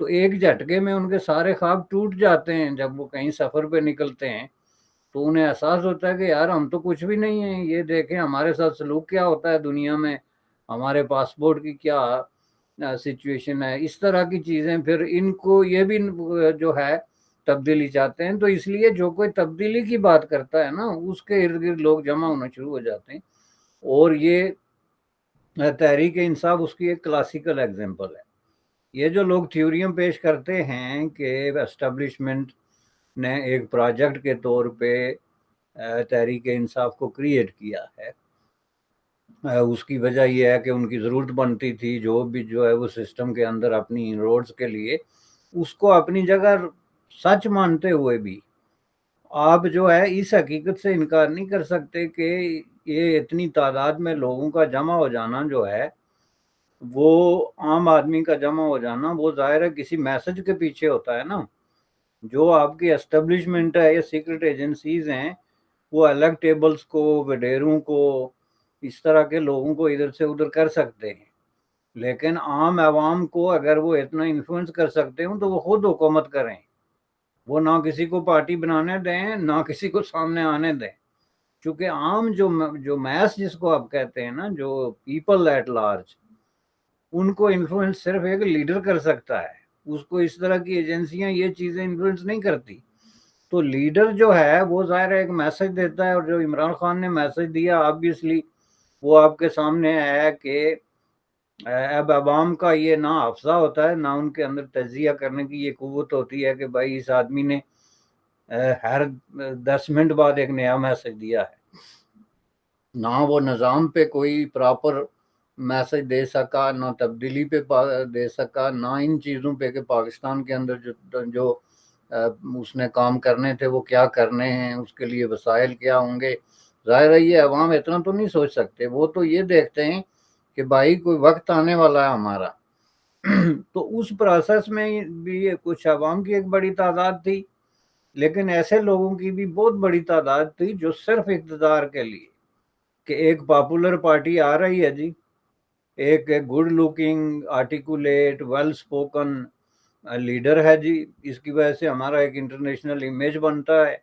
تو ایک جھٹکے میں ان کے سارے خواب ٹوٹ جاتے ہیں. جب وہ کہیں سفر پہ نکلتے ہیں تو انہیں احساس ہوتا ہے کہ یار ہم تو کچھ بھی نہیں ہیں, یہ دیکھیں ہمارے ساتھ سلوک کیا ہوتا ہے دنیا میں, ہمارے پاسپورٹ کی کیا سچویشن ہے. اس طرح کی چیزیں پھر ان کو یہ بھی جو ہے تبدیلی چاہتے ہیں. تو اس لیے جو کوئی تبدیلی کی بات کرتا ہے نا, اس کے ارد گرد لوگ جمع ہونا شروع ہو جاتے ہیں. اور یہ تحریک انصاف اس کی ایک کلاسیکل ایگزامپل ہے. یہ جو لوگ تھیوریاں پیش کرتے ہیں کہ اسٹیبلشمنٹ نے ایک پروجیکٹ کے طور پہ تحریک انصاف کو کریٹ کیا ہے, اس کی وجہ یہ ہے کہ ان کی ضرورت بنتی تھی جو بھی جو ہے وہ سسٹم کے اندر اپنی انروڈز کے لیے, اس کو اپنی جگہ سچ مانتے ہوئے بھی آپ جو ہے اس حقیقت سے انکار نہیں کر سکتے کہ یہ اتنی تعداد میں لوگوں کا جمع ہو جانا جو ہے, وہ عام آدمی کا جمع ہو جانا, وہ ظاہر ہے کسی میسج کے پیچھے ہوتا ہے نا. جو آپ کی اسٹیبلشمنٹ ہے یا سیکرٹ ایجنسیز ہیں, وہ الیکٹیبلز کو, وڈیروں کو, اس طرح کے لوگوں کو ادھر سے ادھر کر سکتے ہیں. لیکن عام عوام کو اگر وہ اتنا انفلوئنس کر سکتے ہوں تو وہ خود حکومت کریں, وہ نہ کسی کو پارٹی بنانے دیں نہ کسی کو سامنے آنے دیں. چونکہ عام جو میس جس کو آپ کہتے ہیں نا, جو پیپل ایٹ لارج, ان کو انفلوئنس صرف ایک لیڈر کر سکتا ہے. اس کو اس طرح کی ایجنسیاں یہ چیزیں انفلوئنس نہیں کرتی. تو لیڈر جو ہے وہ ظاہر ایک میسج دیتا ہے, اور جو عمران خان نے میسج دیا آبویسلی وہ آپ کے سامنے ہے کہ اب عوام کا یہ نہ حافظہ ہوتا ہے, نہ ان کے اندر تجزیہ کرنے کی یہ قوت ہوتی ہے کہ بھائی اس آدمی نے ہر 10 منٹ بعد ایک نیا میسج دیا ہے. نہ وہ نظام پہ کوئی پراپر میسج دے سکا, نہ تبدیلی پہ دے سکا, نہ ان چیزوں پہ کہ پاکستان کے اندر جو اس نے کام کرنے تھے وہ کیا کرنے ہیں, اس کے لیے وسائل کیا ہوں گے. ظاہر ہے یہ عوام اتنا تو نہیں سوچ سکتے, وہ تو یہ دیکھتے ہیں کہ بھائی کوئی وقت آنے والا ہے ہمارا. تو اس پروسیس میں بھی کچھ عوام کی ایک بڑی تعداد تھی, لیکن ایسے لوگوں کی بھی بہت بڑی تعداد تھی جو صرف اقتدار کے لیے کہ ایک پاپولر پارٹی آ رہی ہے جی, ایک good looking articulate well spoken leader ہے جی, اس کی وجہ سے ہمارا ایک انٹرنیشنل امیج بنتا ہے.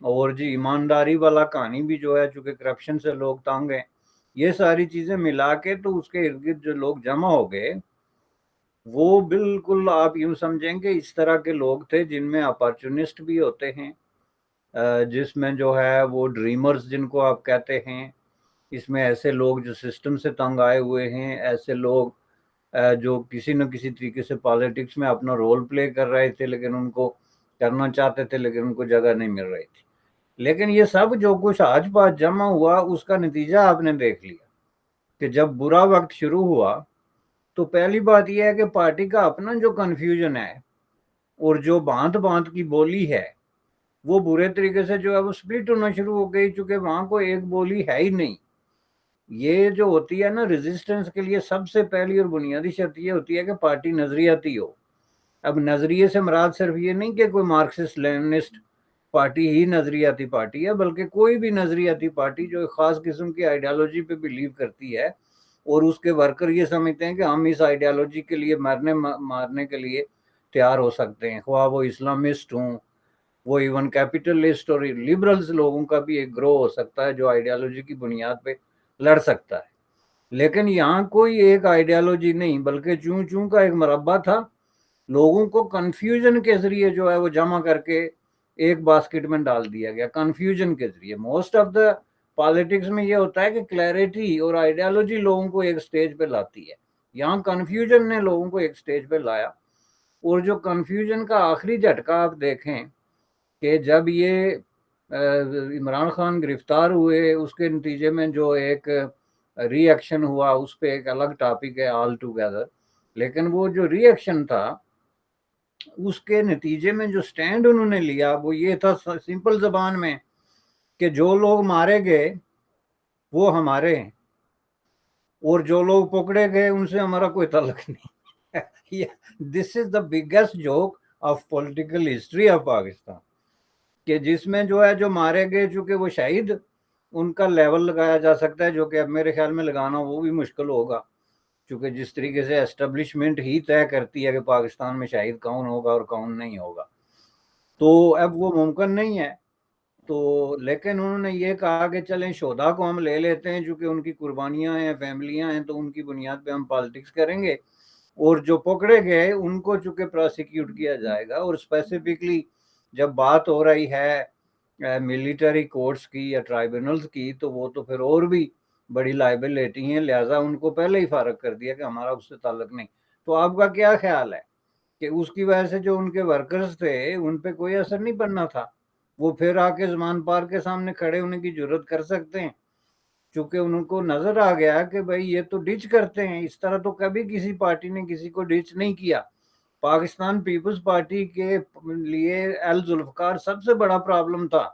اور جی ایمانداری والا کہانی بھی جو ہے, چونکہ کرپشن سے لوگ تنگ ہیں, یہ ساری چیزیں ملا کے تو اس کے ارد گرد جو لوگ جمع ہو گئے وہ بالکل آپ یوں سمجھیں کہ اس طرح کے لوگ تھے جن میں اپارچونسٹ بھی ہوتے ہیں, جس میں جو ہے وہ ڈریمرز جن کو آپ کہتے ہیں, اس میں ایسے لوگ جو سسٹم سے تنگ آئے ہوئے ہیں, ایسے لوگ جو کسی نہ کسی طریقے سے پالیٹکس میں اپنا رول پلے کر رہے تھے لیکن ان کو کرنا چاہتے تھے لیکن ان کو جگہ نہیں مل رہی تھی. لیکن یہ سب جو کچھ آج بات جمع ہوا اس کا نتیجہ آپ نے دیکھ لیا کہ جب برا وقت شروع ہوا تو پہلی بات یہ ہے کہ پارٹی کا اپنا جو کنفیوژن ہے اور جو باندھ باندھ کی بولی ہے وہ برے طریقے سے جو ہے وہ سپلٹ ہونا شروع ہو گئی, چونکہ وہاں کوئی ایک بولی ہے ہی نہیں. یہ جو ہوتی ہے نا ریزسٹنس کے لیے سب سے پہلی اور بنیادی شرط یہ ہوتی ہے کہ پارٹی نظریاتی ہو. اب نظریے سے مراد صرف یہ نہیں کہ کوئی مارکسسٹ لیننسٹ پارٹی ہی نظریاتی پارٹی ہے, بلکہ کوئی بھی نظریاتی پارٹی جو ایک خاص قسم کی آئیڈیالوجی پہ بلیو کرتی ہے اور اس کے ورکر یہ سمجھتے ہیں کہ ہم اس آئیڈیالوجی کے لیے مارنے کے لیے تیار ہو سکتے ہیں, خواہ وہ اسلامسٹ ہوں, وہ ایون کیپیٹلسٹ اور لبرلز لوگوں کا بھی ایک گروہ ہو سکتا ہے جو آئیڈیالوجی کی بنیاد پہ لڑ سکتا ہے. لیکن یہاں کوئی ایک آئیڈیالوجی نہیں بلکہ چوں چوں کا ایک مربع تھا. لوگوں کو کنفیوژن کے ذریعے جو ہے وہ جمع کر کے ایک باسکٹ میں ڈال دیا گیا, کنفیوژن کے ذریعے. موسٹ آف دا پالیٹکس میں یہ ہوتا ہے کہ کلیئرٹی اور آئیڈیالوجی لوگوں کو ایک سٹیج پہ لاتی ہے, یہاں کنفیوژن نے لوگوں کو ایک سٹیج پہ لایا. اور جو کنفیوژن کا آخری جھٹکا آپ دیکھیں کہ جب یہ عمران خان گرفتار ہوئے, اس کے نتیجے میں جو ایک ری ایکشن ہوا اس پہ ایک الگ ٹاپک ہے آل ٹوگیدر, لیکن وہ جو ری ایکشن تھا اس کے نتیجے میں جو سٹینڈ انہوں نے لیا وہ یہ تھا سمپل زبان میں کہ جو لوگ مارے گئے وہ ہمارے ہیں اور جو لوگ پکڑے گئے ان سے ہمارا کوئی تعلق نہیں. This is the biggest joke of political history of Pakistan, کہ جس میں جو ہے جو مارے گئے چونکہ وہ شہید ان کا لیول لگایا جا سکتا ہے, جو کہ اب میرے خیال میں لگانا وہ بھی مشکل ہوگا چونکہ جس طریقے سے اسٹیبلشمنٹ ہی طے کرتی ہے کہ پاکستان میں شہید کون ہوگا اور کون نہیں ہوگا، تو اب وہ ممکن نہیں ہے۔ تو لیکن انہوں نے یہ کہا کہ چلیں شہداء کو ہم لے لیتے ہیں، چونکہ ان کی قربانیاں ہیں، فیملیاں ہیں، تو ان کی بنیاد پہ ہم پالیٹکس کریں گے، اور جو پکڑے گئے ان کو چونکہ پروسیکیوٹ کیا جائے گا۔ اور اسپیسیفکلی جب بات ہو رہی ہے ملٹری کورٹس کی یا ٹرائبونلز کی، تو وہ تو پھر اور بھی بڑی لائبلٹی ہیں، لہٰذا ان کو پہلے ہی فارغ کر دیا کہ ہمارا اس سے تعلق نہیں۔ تو آپ کا کیا خیال ہے کہ اس کی وجہ سے جو ان کے ورکرز تھے ان پہ کوئی اثر نہیں پڑنا تھا؟ وہ پھر آ کے زمان پارک کے سامنے کھڑے ہونے کی جرت کر سکتے ہیں، چونکہ ان کو نظر آ گیا کہ بھائی یہ تو ڈچ کرتے ہیں۔ اس طرح تو کبھی کسی پارٹی نے کسی کو ڈچ نہیں کیا۔ پاکستان پیپلز پارٹی کے لیے ایل ذوالفقار سب سے بڑا پرابلم تھا۔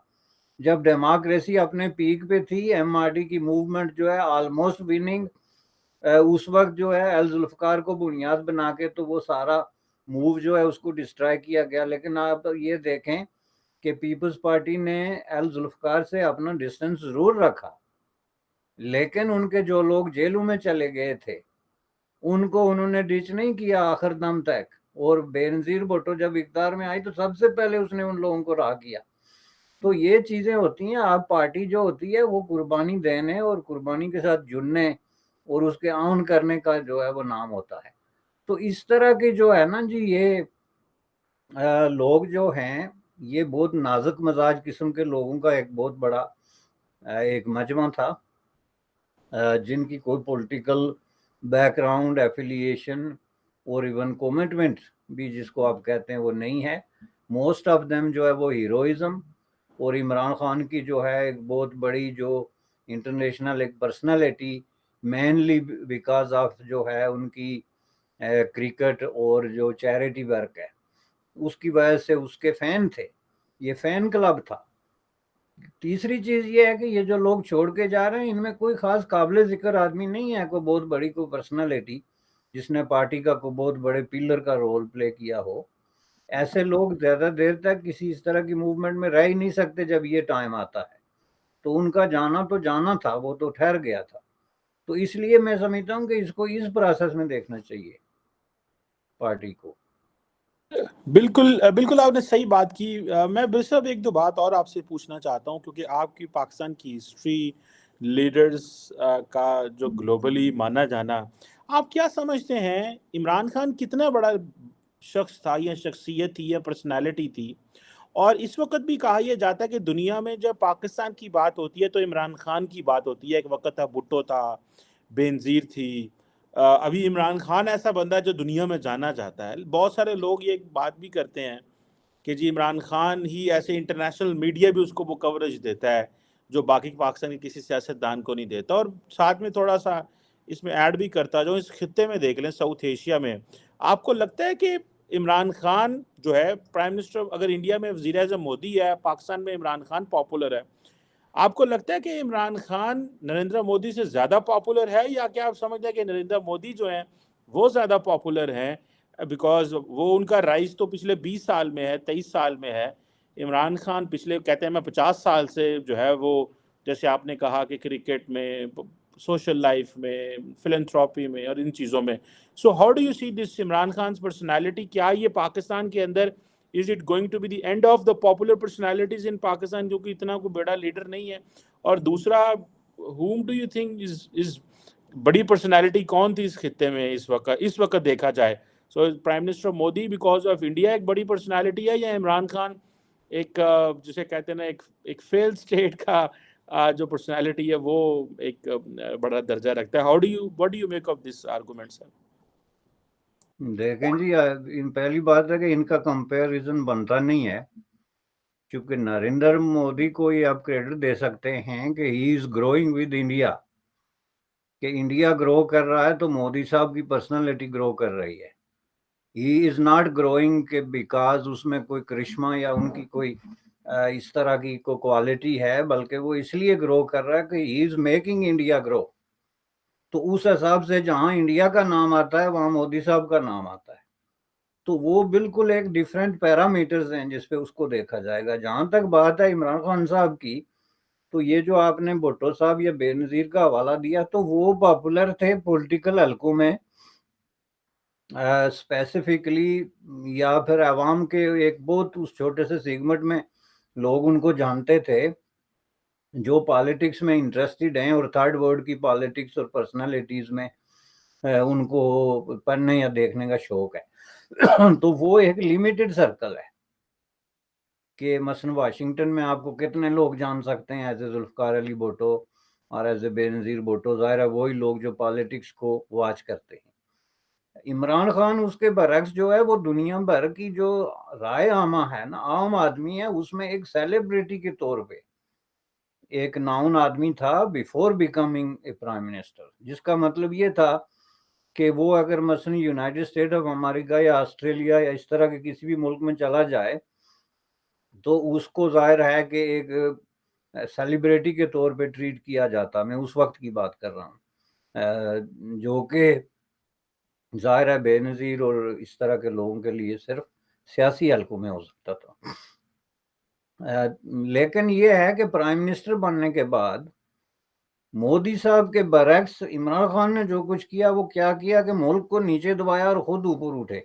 جب ڈیموکریسی اپنے پیک پہ تھی، ایم آر ڈی کی موومنٹ جو ہے آلموسٹ وننگ، اس وقت جو ہے ایل ذوالفقار کو بنیاد بنا کے تو وہ سارا موو جو ہے اس کو ڈسٹرائے کیا گیا۔ لیکن آپ یہ دیکھیں کہ پیپلز پارٹی نے ایل ذوالفقار سے اپنا ڈسٹنس ضرور رکھا، لیکن ان کے جو لوگ جیلوں میں چلے گئے تھے ان کو انہوں نے ڈچ نہیں کیا آخر دم تک۔ اور بے نظیر بھٹو جب اقتدار میں آئی تو سب سے پہلے اس نے ان لوگوں کو رہا کیا۔ تو یہ چیزیں ہوتی ہیں۔ آپ پارٹی جو ہوتی ہے وہ قربانی دینے اور قربانی کے ساتھ جڑنے اور اس کے آن کرنے کا جو ہے وہ نام ہوتا ہے۔ تو اس طرح کی جو ہے نا جی، یہ لوگ جو ہیں یہ بہت نازک مزاج قسم کے لوگوں کا ایک بہت بڑا ایک مجمع تھا، جن کی کوئی پولیٹیکل بیک گراؤنڈ، ایفیلیشن اور ایون کمٹمنٹ بھی جس کو آپ کہتے ہیں وہ نہیں ہے۔ موسٹ آف دیم جو ہے وہ ہیروئزم، اور عمران خان کی جو ہے ایک بہت بڑی جو انٹرنیشنل ایک پرسنالٹی، مینلی بیکاز آف جو ہے ان کی کرکٹ اور جو چیریٹی ورک ہے اس کی وجہ سے اس کے فین تھے، یہ فین کلب تھا۔ تیسری چیز یہ ہے کہ یہ جو لوگ چھوڑ کے جا رہے ہیں ان میں کوئی خاص قابل ذکر آدمی نہیں ہے، کوئی بہت بڑی کوئی پرسنالٹی جس نے پارٹی کا کوئی بہت بڑے پلر کا رول پلے کیا ہو۔ ایسے لوگ زیادہ دیر تک کسی اس طرح کی موومنٹ میں رہ ہی نہیں سکتے جب یہ ٹائم آتا ہے۔ تو ان کا جانا تو جانا تھا، وہ تو ٹھہر گیا تھا۔ تو اس لیے میں سمجھتا ہوں کہ اس کو اس پروسیس میں دیکھنا چاہیے پارٹی کو۔ بالکل بالکل آپ نے صحیح بات کی۔ میں صرف ایک دو بات اور آپ سے پوچھنا چاہتا ہوں، کیونکہ آپ کی پاکستان کی ہسٹری، لیڈرز کا جو گلوبلی مانا جانا، آپ کیا سمجھتے ہیں عمران خان کتنا بڑا شخص تھا یا شخصیت تھی یا پرسنالٹی تھی؟ اور اس وقت بھی کہا یہ جاتا ہے کہ دنیا میں جب پاکستان کی بات ہوتی ہے تو عمران خان کی بات ہوتی ہے۔ ایک وقت تھا بھٹو تھا، بینظیر تھی، ابھی عمران خان ایسا بندہ ہے جو دنیا میں جانا جاتا ہے۔ بہت سارے لوگ یہ بات بھی کرتے ہیں کہ جی عمران خان ہی ایسے انٹرنیشنل میڈیا بھی اس کو وہ کوریج دیتا ہے جو باقی پاکستان کے کسی سیاستدان کو نہیں دیتا۔ اور ساتھ میں تھوڑا سا اس میں ایڈ بھی کرتا جو اس خطے میں دیکھ لیں، ساؤتھ ایشیا میں آپ کو لگتا ہے کہ عمران خان جو ہے پرائم منسٹر، اگر انڈیا میں وزیر اعظم مودی ہے، پاکستان میں عمران خان پاپولر ہے، آپ کو لگتا ہے کہ عمران خان نریندر مودی سے زیادہ پاپولر ہے، یا کیا آپ سمجھتے ہیں کہ نریندر مودی جو ہیں وہ زیادہ پاپولر ہیں؟ بیکاز وہ ان کا رائز تو پچھلے 20 سال میں ہے، 23 سال میں ہے۔ عمران خان پچھلے کہتے ہیں میں 50 سال سے جو ہے وہ، جیسے آپ نے کہا کہ کرکٹ میں، سوشل لائف میں، فلنتھراپی میں اور ان چیزوں میں۔ So how do you see this Imran Khan's personality? کیا یہ پاکستان کے اندر is it going to be the end of the popular personalities in Pakistan, جو کہ اتنا کوئی بڑا لیڈر نہیں ہے؟ اور دوسرا، whom do you think is بڑی پرسنالٹی کون تھی اس خطے میں اس وقت دیکھا جائے؟ So prime minister Modi because of India ایک بڑی پرسنالٹی ہے، یا عمران خان ایک جسے کہتے ہیں نا ایک فیل اسٹیٹ کا جو پرسنالٹی ہے وہ ایک بڑا درجہ رکھتا ہے؟ what do you make of this argument, sir؟ دیکھیں جی، پہلی بات ہے کہ ان کا کمپیریزن بنتا نہیں ہے، کیونکہ نریندر مودی کو یہ آپ کریڈٹ دے سکتے ہیں کہ ہی از گروئنگ ود انڈیا، کہ انڈیا گرو کر رہا ہے تو مودی صاحب کی پرسنالٹی گرو کر رہی ہے۔ ہی از ناٹ گروئنگ کہ بیکاز اس میں کوئی کرشمہ یا ان کی کوئی اس طرح کی کوئی کوالٹی ہے، بلکہ وہ اس لیے گرو کر رہا ہے کہ ہی از میکنگ انڈیا گرو۔ تو اس حساب سے جہاں انڈیا کا نام آتا ہے وہاں مودی صاحب کا نام آتا ہے، تو وہ بالکل ایک ڈیفرنٹ پیرامیٹرز ہیں جس پہ اس کو دیکھا جائے گا۔ جہاں تک بات ہے عمران خان صاحب کی، تو یہ جو آپ نے بھٹو صاحب یا بے نظیر کا حوالہ دیا، تو وہ پاپولر تھے پولیٹیکل حلقوں میں اسپیسیفکلی یا پھر عوام کے ایک بہت اس چھوٹے سے سیگمنٹ میں لوگ ان کو جانتے تھے جو پالیٹکس میں انٹرسٹڈ ہیں اور تھرڈ ورلڈ کی پالیٹکس اور پرسنالٹیز میں ان کو پڑھنے یا دیکھنے کا شوق ہے. تو وہ ایک لمیٹڈ سرکل ہے کہ مثلا واشنگٹن میں آپ کو کتنے لوگ جان سکتے ہیں ایز اے ذوالفقار علی بھٹو اور ایز اے بے نظیر بھٹو. ظاہر ہے وہی لوگ جو پالیٹکس کو واچ کرتے ہیں. عمران خان اس کے برعکس جو ہے وہ دنیا بھر کی جو رائے عامہ ہے نا، عام آدمی ہے، اس میں ایک سیلیبریٹی کے طور پہ ایک ناؤن آدمی تھا before becoming a prime minister, جس کا مطلب یہ تھا کہ وہ اگر مثلا یونائٹڈ اسٹیٹ آف امریکہ یا آسٹریلیا یا اس طرح کے کسی بھی ملک میں چلا جائے تو اس کو ظاہر ہے کہ ایک سیلیبریٹی کے طور پہ ٹریٹ کیا جاتا. میں اس وقت کی بات کر رہا ہوں، جو کہ ظاہر ہے بے نظیر اور اس طرح کے لوگوں کے لیے صرف سیاسی حلقوں میں ہو سکتا تھا. لیکن یہ ہے کہ پرائم منسٹر بننے کے بعد مودی صاحب کے برعکس عمران خان نے جو کچھ کیا وہ کیا کیا کہ ملک کو نیچے دبایا اور خود اوپر اٹھے.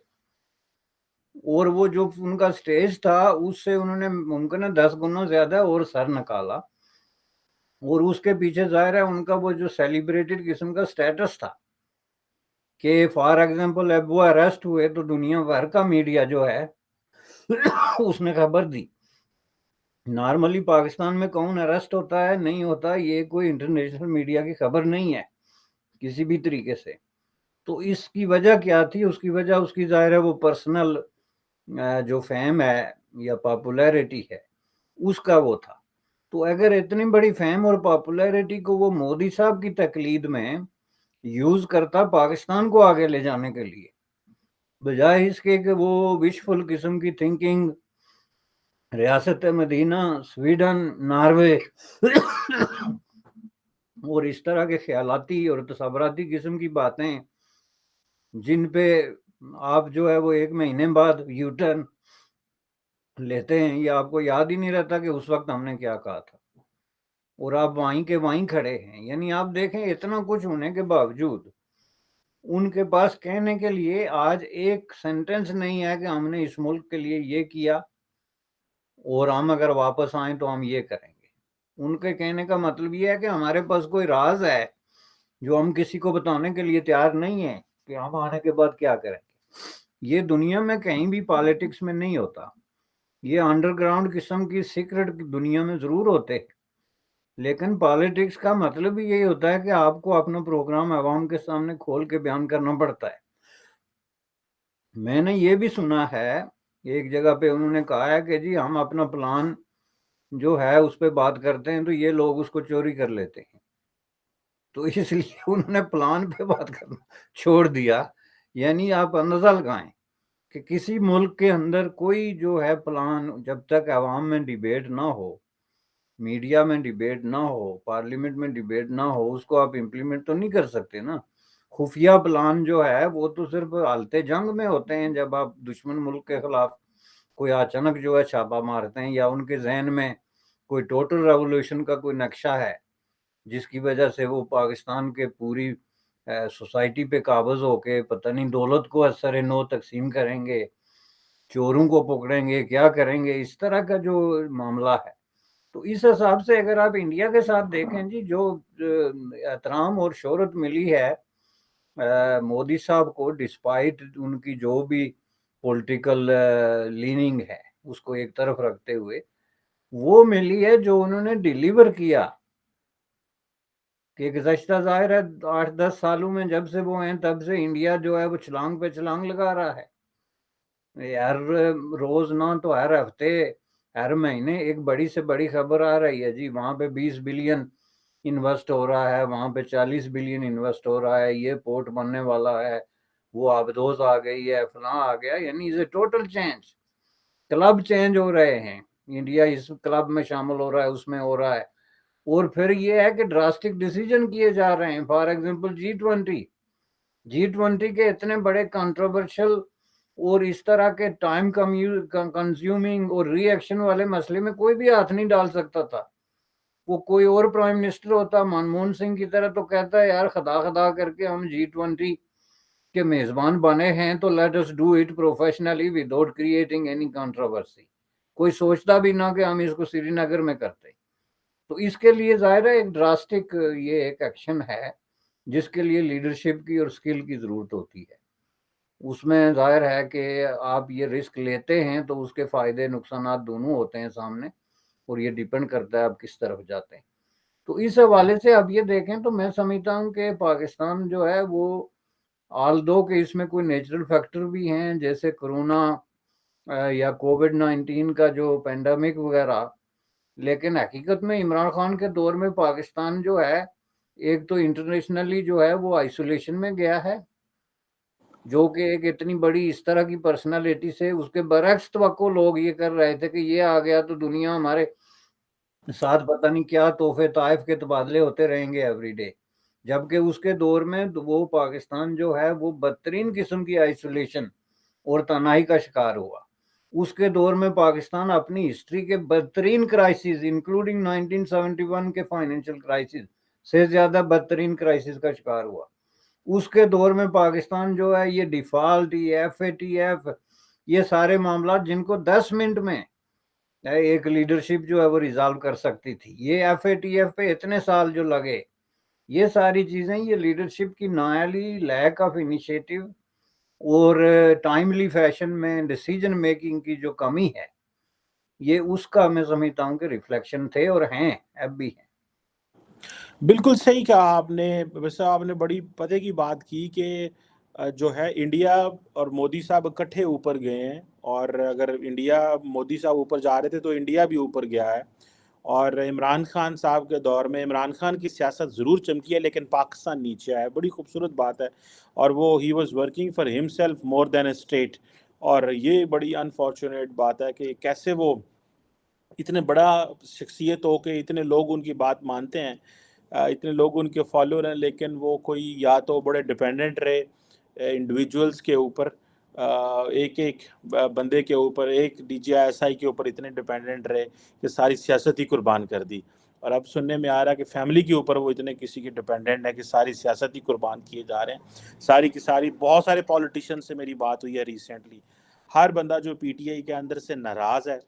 اور وہ جو ان کا سٹیج تھا اس سے انہوں نے ممکن ہے 10 گنا زیادہ اور سر نکالا. اور اس کے پیچھے ظاہر ہے ان کا وہ جو سیلیبریٹڈ قسم کا سٹیٹس تھا کہ فار ایگزامپل اب وہ اریسٹ ہوئے تو دنیا بھر کا میڈیا جو ہے اس نے خبر دی. نارملی پاکستان میں کون اریسٹ ہوتا ہے نہیں ہوتا یہ کوئی انٹرنیشنل میڈیا کی خبر نہیں ہے کسی بھی طریقے سے. تو اس کی وجہ کیا تھی؟ اس کی وجہ اس کی ظاہر ہے وہ پرسنل جو فیم ہے یا پاپولیرٹی ہے اس کا وہ تھا. تو اگر اتنی بڑی فیم اور پاپولیرٹی کو وہ مودی صاحب کی تقلید میں یوز کرتا پاکستان کو آگے لے جانے کے لیے، بجائے اس کے کہ وہ وشفل قسم کی تھنکنگ ریاست مدینہ، سویڈن، ناروے اور اس طرح کے خیالاتی اور تصوراتی قسم کی باتیں جن پہ آپ جو ہے وہ ایک مہینے بعد یو ٹرن لیتے ہیں یا آپ کو یاد ہی نہیں رہتا کہ اس وقت ہم نے کیا کہا تھا، اور آپ وہیں کے وہیں کھڑے ہیں. یعنی آپ دیکھیں اتنا کچھ ہونے کے باوجود ان کے پاس کہنے کے لیے آج ایک سینٹنس نہیں ہے کہ ہم نے اس ملک کے لیے یہ کیا اور ہم اگر واپس آئیں تو ہم یہ کریں گے. ان کے کہنے کا مطلب یہ ہے کہ ہمارے پاس کوئی راز ہے جو ہم کسی کو بتانے کے لیے تیار نہیں ہیں کہ ہم آنے کے بعد کیا کریں گے. یہ دنیا میں کہیں بھی پالیٹکس میں نہیں ہوتا. یہ انڈر گراؤنڈ قسم کی سیکرٹ دنیا میں ضرور ہوتے، لیکن پالیٹکس کا مطلب ہی یہی ہوتا ہے کہ آپ کو اپنا پروگرام عوام کے سامنے کھول کے بیان کرنا پڑتا ہے. میں نے یہ بھی سنا ہے ایک جگہ پہ انہوں نے کہا ہے کہ جی ہم اپنا پلان جو ہے اس پہ بات کرتے ہیں تو یہ لوگ اس کو چوری کر لیتے ہیں. تو اس لیے انہوں نے پلان پہ بات کرنا چھوڑ دیا. یعنی آپ اندازہ لگائیں کہ کسی ملک کے اندر کوئی جو ہے پلان جب تک عوام میں ڈیبیٹ نہ ہو، میڈیا میں ڈیبیٹ نہ ہو، پارلیمنٹ میں ڈیبیٹ نہ ہو، اس کو آپ امپلیمنٹ تو نہیں کر سکتے نا. خفیہ پلان جو ہے وہ تو صرف حالت جنگ میں ہوتے ہیں جب آپ دشمن ملک کے خلاف کوئی اچانک جو ہے چھاپا مارتے ہیں یا ان کے ذہن میں کوئی ٹوٹل ریولوشن کا کوئی نقشہ ہے جس کی وجہ سے وہ پاکستان کے پوری سوسائٹی پہ قابض ہو کے پتہ نہیں دولت کو اثر نو تقسیم کریں گے، چوروں کو پکڑیں گے، کیا کریں گے، اس طرح کا جو معاملہ ہے. تو اس حساب سے اگر آپ انڈیا کے ساتھ دیکھیں جی جو احترام اور شہرت ملی ہے مودی صاحب کو ڈسپائٹ ان کی جو بھی پولیٹیکل لیننگ ہے اس کو ایک طرف رکھتے ہوئے، وہ ملی ہے جو انہوں نے ڈیلیور کیا کہ گزشتہ ظاہر ہے 8-10 سالوں میں جب سے وہ ہیں تب سے انڈیا جو ہے وہ چھلانگ پہ چھلانگ لگا رہا ہے. ہر روز نہ تو ہر ہفتے ہر مہینے ایک بڑی سے بڑی خبر آ رہی ہے جی وہاں پہ 20 بلین انویسٹ ہو رہا ہے، وہاں پہ 40 بلین انویسٹ ہو رہا ہے، یہ پورٹ بننے والا ہے، وہ آبدوز آ گئی ہے، فلاں آ گیا. یعنی اسے ٹوٹل چینج، کلب چینج ہو رہے ہیں، انڈیا اس کلب میں شامل ہو رہا ہے، اس میں ہو رہا ہے. اور پھر یہ ہے کہ ڈراسٹک ڈیسیجن کیے جا رہے ہیں. فار ایگزامپل G20 کے اتنے بڑے کنٹروورشل اور اس طرح کے ٹائم کنزیومنگ اور ری ایکشن والے مسئلے میں کوئی بھی ہاتھ نہیں ڈال سکتا تھا. وہ کوئی اور پرائم منسٹر ہوتا منموہن سنگھ کی طرح تو کہتا ہے یار خدا خدا کر کے ہم G20 کے میزبان بنے ہیں تو let us do it professionally without creating any controversy. کوئی سوچتا بھی نہ کہ ہم اس کو سری نگر میں کرتے. تو اس کے لیے ظاہر ہے ایک ڈراسٹک یہ ایک ایکشن ہے جس کے لیے لیڈرشپ کی اور اسکل کی ضرورت ہوتی ہے. اس میں ظاہر ہے کہ آپ یہ رسک لیتے ہیں تو اس کے فائدے نقصانات دونوں ہوتے ہیں سامنے, اور یہ ڈیپینڈ کرتا ہے آپ کس طرف جاتے ہیں. تو اس حوالے سے اب یہ دیکھیں تو میں سمجھتا ہوں کہ پاکستان جو ہے وہ آلدو کہ اس میں کوئی نیچرل فیکٹر بھی ہیں جیسے کرونا یا کووڈ-19 کا جو پینڈیمک وغیرہ, لیکن حقیقت میں عمران خان کے دور میں پاکستان جو ہے ایک تو انٹرنیشنلی جو ہے وہ آئسولیشن میں گیا ہے, جو کہ ایک اتنی بڑی اس طرح کی پرسنالٹی سے اس کے برعکس توقع لوگ یہ کر رہے تھے کہ یہ آ گیا تو دنیا ہمارے ساتھ پتہ نہیں کیا تحفے طائف کے تبادلے ہوتے رہیں گے ایوری ڈے, جبکہ اس کے دور میں وہ پاکستان جو ہے وہ بدترین قسم کی آئسولیشن اور تنہائی کا شکار ہوا. اس کے دور میں پاکستان اپنی ہسٹری کے بدترین کرائسس انکلوڈنگ 1971 کے فائنینشیل کرائسس سے زیادہ بدترین کرائسس کا شکار ہوا. اس کے دور میں پاکستان جو ہے یہ ڈیفالٹ, یہ ایف اے ٹی ایف, یہ سارے معاملات جن کو 10 منٹ میں ایک لیڈرشپ جو ہے وہ ریزالو کر سکتی تھی, یہ ایف اے ٹی ایف پہ اتنے سال جو لگے, یہ ساری چیزیں یہ لیڈرشپ کی نااہلی, لیک آف انیشیٹو اور ٹائملی فیشن میں ڈیسیجن میکنگ کی جو کمی ہے, یہ اس کا میں سمجھتا ہوں کہ ریفلیکشن تھے اور ہیں اب بھی ہیں. بالکل صحیح کہا آپ نے. ویسے آپ نے بڑی پتے کی بات کی کہ جو ہے انڈیا اور مودی صاحب اکٹھے اوپر گئے ہیں, اور اگر انڈیا مودی صاحب اوپر جا رہے تھے تو انڈیا بھی اوپر گیا ہے. اور عمران خان صاحب کے دور میں عمران خان کی سیاست ضرور چمکی ہے لیکن پاکستان نیچے آیا. بڑی خوبصورت بات ہے, اور وہ he was working for himself more than a state. اور یہ بڑی انفارچونیٹ بات ہے کہ کیسے وہ اتنے بڑا شخصیت ہو کے اتنے لوگ ان کی بات مانتے ہیں, اتنے لوگ ان کے فالوور ہیں, لیکن وہ کوئی یا تو بڑے ڈیپینڈنٹ رہے انڈیویجولز کے اوپر, ایک ایک بندے کے اوپر, ایک ڈی جی ایس آئی کے اوپر اتنے ڈیپینڈنٹ رہے کہ ساری سیاست ہی قربان کر دی. اور اب سننے میں آ رہا ہے کہ فیملی کے اوپر وہ اتنے کسی کی ڈیپینڈنٹ ہے کہ ساری سیاست ہی قربان کیے جا رہے ہیں. ساری کی ساری بہت سارے پولیٹیشین سے میری بات ہوئی ہے ریسنٹلی, ہر بندہ جو پی ٹی آئی کے اندر سے ناراض ہے,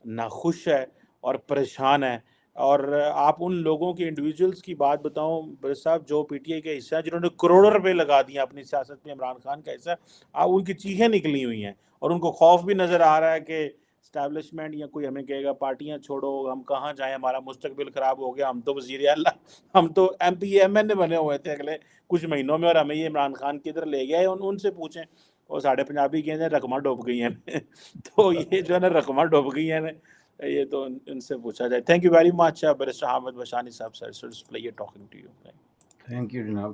ناخوش ہے اور پریشان ہے. اور آپ ان لوگوں کے انڈیویجولز کی بات بتاؤں بڑے صاحب جو پی ٹی آئی کے حصہ ہیں جنہوں نے کروڑوں روپے لگا دیے اپنی سیاست میں عمران خان کا حصہ, اب ان کی چیخیں نکلی ہوئی ہیں اور ان کو خوف بھی نظر آ رہا ہے کہ اسٹیبلشمنٹ یا کوئی ہمیں کہے گا پارٹیاں چھوڑو, ہم کہاں جائیں, ہمارا مستقبل خراب ہو گیا, ہم تو وزیر اعلیٰ, ہم تو ایم پی ایم این اے بنے ہوئے تھے اگلے کچھ مہینوں میں, اور ہمیں یہ عمران خان کی ادھر لے گیا ہے. ان سے پوچھیں, اور ساڑھے پنجابی کہتے ہیں رقمہ ڈوب گئی ہیں تو یہ جو ہے نا رقمہ ڈوب گئی ہیں, یہ تو ان سے پوچھا جائے. Thank you very much barrister Hamid Bishani صاحب, sir, it's pleasure talking to you. Thank you جناب.